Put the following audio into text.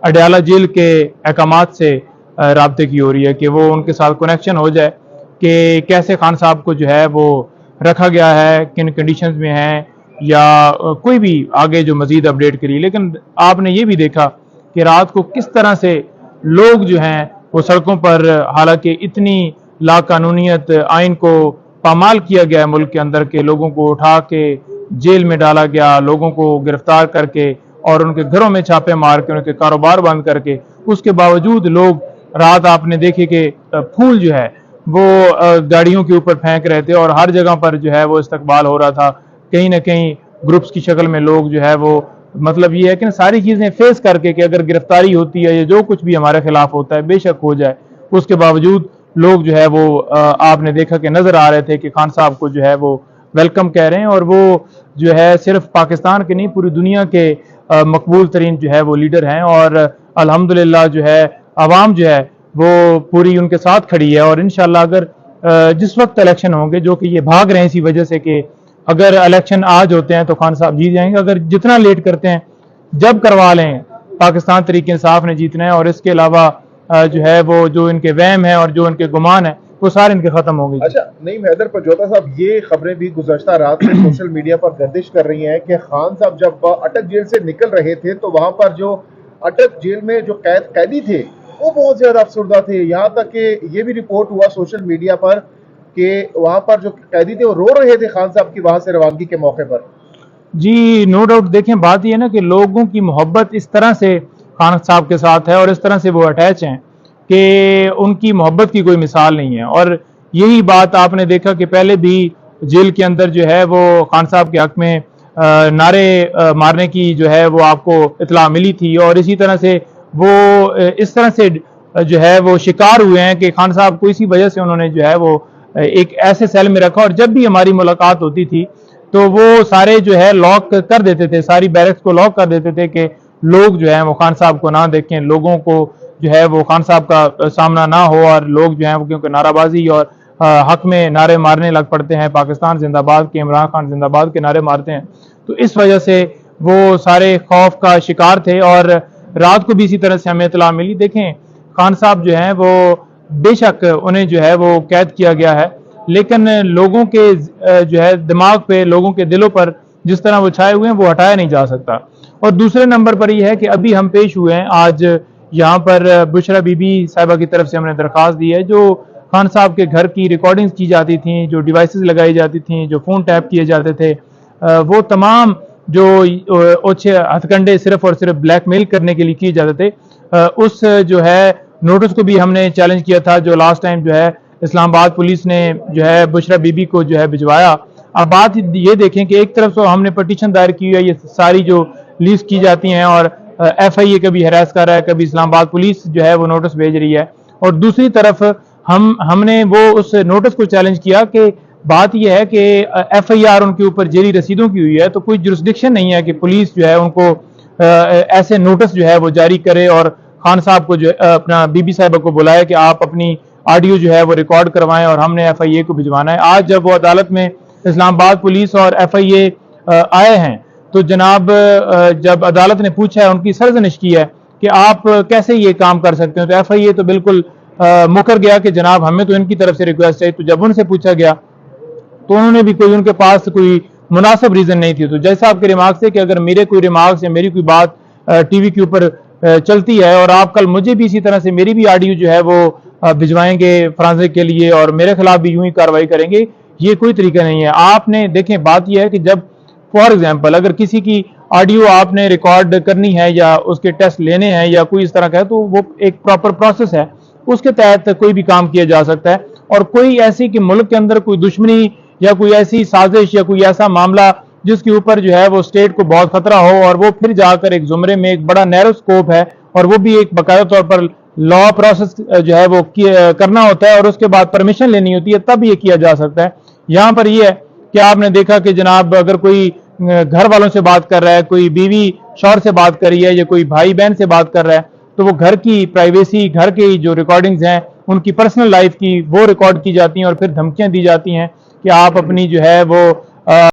Adiala jail के अहकामात से राब्ते की हो रही है कि वो उनके साथ कनेक्शन हो जाए कि कैसे खान साहब को जो है वो रखा गया है, किन कंडीशंस में है, या कोई भी आगे जो मजीद अपडेट करिए। लेकिन आपने ये भी देखा कि रात को किस तरह से लोग जो हैं वो सड़कों पर, हालांकि इतनी लाकानूनियत आइन को पामाल किया गया है मुल्क के अंदर के लोगों को उठा के जेल में डाला गया, लोगों को गिरफ्तार करके और उनके घरों में छापे मार के उनके कारोबार बंद करके, उसके बावजूद लोग रात आपने देखे कि फूल जो है वो गाड़ियों के ऊपर फेंक रहे थे और हर जगह पर जो है वो इस्तकबाल हो रहा था। कहीं ना कहीं ग्रुप्स की शक्ल में लोग जो है वो, मतलब ये है कि सारी चीज़ें फेस करके कि अगर गिरफ्तारी होती है या जो कुछ भी हमारे खिलाफ होता है बेशक हो जाए, उसके बावजूद लोग जो है वो आपने देखा कि नज़र आ रहे थे कि खान साहब को जो है वो वेलकम कह रहे हैं। और वो जो है सिर्फ पाकिस्तान के नहीं पूरी दुनिया के मकबूल तरीन जो है वो लीडर हैं और अल्हम्दुलिल्लाह जो है आवाम जो है वो पूरी उनके साथ खड़ी है। और इंशाल्लाह अगर जिस वक्त इलेक्शन होंगे, जो कि ये भाग रहे हैं इसी वजह से कि अगर इलेक्शन आज होते हैं तो खान साहब जीत जाएंगे, अगर जितना लेट करते हैं जब करवा लें, पाकिस्तान तरीके इंसाफ ने जीतना है। और इसके अलावा जो है वो जो इनके वहम है और जो इनके गुमान है वो सारे इनके खत्म हो गए। अच्छा नईम हैदर पजौता साहब, ये खबरें भी गुज़श्ता रात में सोशल मीडिया पर गर्दिश कर रही हैं कि खान साहब जब अटक जेल से निकल रहे थे तो वहां पर जो अटक जेल में जो कैदी थे वो बहुत ज्यादा अफसरदा थे। यहाँ तक कि ये भी रिपोर्ट हुआ सोशल मीडिया पर कि वहां पर जो कैदी थे वो रो रहे थे खान साहब की वहां से रवानगी के मौके पर। जी नो डाउट, देखें बात यह है ना कि लोगों की मोहब्बत इस तरह से खान साहब के साथ है और इस तरह से वो अटैच हैं कि उनकी मोहब्बत की कोई मिसाल नहीं है। और यही बात आपने देखा कि पहले भी जेल के अंदर जो है वो खान साहब के हक में नारे मारने की जो है वो आपको इतला मिली थी और इसी तरह से वो इस तरह से जो है वो शिकार हुए हैं कि खान साहब को इसी वजह से उन्होंने जो है वो एक ऐसे सेल में रखा। और जब भी हमारी मुलाकात होती थी तो वो सारे जो है लॉक कर देते थे, सारी बैरक्स को लॉक कर देते थे कि लोग जो है वो खान साहब को ना देखें, लोगों को जो है वो खान साहब का सामना ना हो। और लोग जो है वो क्योंकि नाराबाजी और हक में नारे मारने लग पड़ते हैं, पाकिस्तान जिंदाबाद के, इमरान खान जिंदाबाद के नारे मारते हैं, तो इस वजह से वो सारे खौफ का शिकार थे। और रात को भी इसी तरह से हमें इतला मिली। देखें खान साहब जो हैं वो बेशक उन्हें जो है वो कैद किया गया है, लेकिन लोगों के जो है दिमाग पे, लोगों के दिलों पर जिस तरह वो छाए हुए हैं वो हटाया नहीं जा सकता। और दूसरे नंबर पर यह है कि अभी हम पेश हुए हैं आज यहाँ पर बुशरा बीबी साहिबा की तरफ से हमने दरख्वास्त दी है। जो खान साहब के घर की रिकॉर्डिंग्स की जाती थी, जो डिवाइसेस लगाई जाती थी, जो फ़ोन टैप किए जाते थे, वो तमाम जो ओछे हथकंडे सिर्फ और सिर्फ ब्लैकमेल करने के लिए किए जाते थे, उस जो है नोटिस को भी हमने चैलेंज किया था, जो लास्ट टाइम जो है इस्लामाबाद पुलिस ने जो है बुशरा बीबी को जो है भिजवाया। अब बात ये देखें कि एक तरफ तो हमने पटिशन दायर की है, ये सारी जो लीज की जाती हैं और FIA कभी हरास कर रहा है, कभी इस्लामाबाद पुलिस जो है वो नोटिस भेज रही है, और दूसरी तरफ हमने वो उस नोटिस को चैलेंज किया कि बात यह है कि FIR उनके ऊपर जेली रसीदों की हुई है, तो कोई जुरिस्डिक्शन नहीं है कि पुलिस जो है उनको ऐसे नोटिस जो है वो जारी करे और खान साहब को जो अपना बीबी साहिबा को बुलाए कि आप अपनी ऑडियो जो है वो रिकॉर्ड करवाएं और हमने FIA को भिजवाना है। आज जब वो अदालत में इस्लामाबाद पुलिस और FIA आए हैं तो जनाब जब अदालत ने पूछा है, उनकी सरजनिश की है कि आप कैसे ये काम कर सकते हो, तो FIA तो बिल्कुल मुकर गया कि जनाब हमें तो इनकी तरफ से रिक्वेस्ट है। तो जब उनसे पूछा गया तो उन्होंने भी कोई, उनके पास कोई मुनासिब रीजन नहीं थी। तो जैसा आपके रिमार्क से कि अगर मेरे कोई रिमार्क्स या मेरी कोई बात TV के ऊपर चलती है और आप कल मुझे भी इसी तरह से मेरी भी ऑडियो जो है वो भिजवाएंगे फॉरेंसिक के लिए और मेरे खिलाफ भी यूं ही कार्रवाई करेंगे, ये कोई तरीका नहीं है। आपने देखें बात यह है कि जब फॉर एग्जाम्पल अगर किसी की ऑडियो आपने रिकॉर्ड करनी है या उसके टेस्ट लेने हैं या कोई इस तरह का है, तो वो एक प्रॉपर प्रोसेस है, उसके तहत कोई भी काम किया जा सकता है। और कोई ऐसी कि मुल्क के अंदर कोई दुश्मनी या कोई ऐसी साजिश या कोई ऐसा मामला जिसके ऊपर जो है वो स्टेट को बहुत खतरा हो और वो फिर जाकर एक जुमरे में, एक बड़ा नैरो स्कोप है और वो भी एक बाकायदा तौर पर लॉ प्रोसेस जो है वो करना होता है और उसके बाद परमिशन लेनी होती है, तब ये किया जा सकता है। यहाँ पर ये है कि आपने देखा कि जनाब अगर कोई घर वालों से बात कर रहा है, कोई बीवी शौहर से बात कर रही है या कोई भाई बहन से बात कर रहा है, तो वो घर की प्राइवेसी, घर की जो रिकॉर्डिंग्स हैं, उनकी पर्सनल लाइफ की, वो रिकॉर्ड की जाती हैं और फिर धमकियां दी जाती हैं कि आप अपनी जो है वो